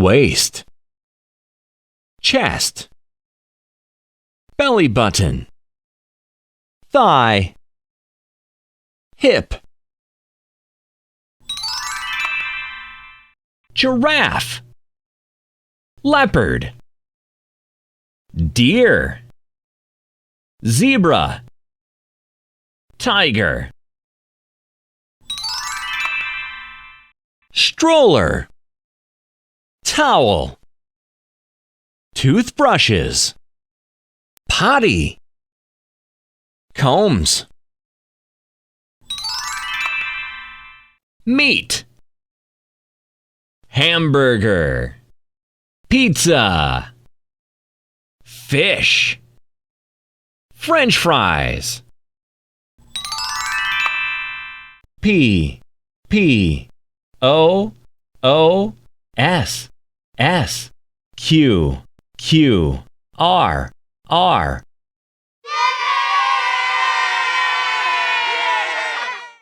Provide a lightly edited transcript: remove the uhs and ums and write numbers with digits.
waist, chest, belly button, thigh, hip, giraffe, leopard, deer, zebra, tiger, stroller, towel, toothbrushes, potty, combs, meat, hamburger, pizza, fish, French fries, P, P, O, O, S, S, Q, Q, R, R,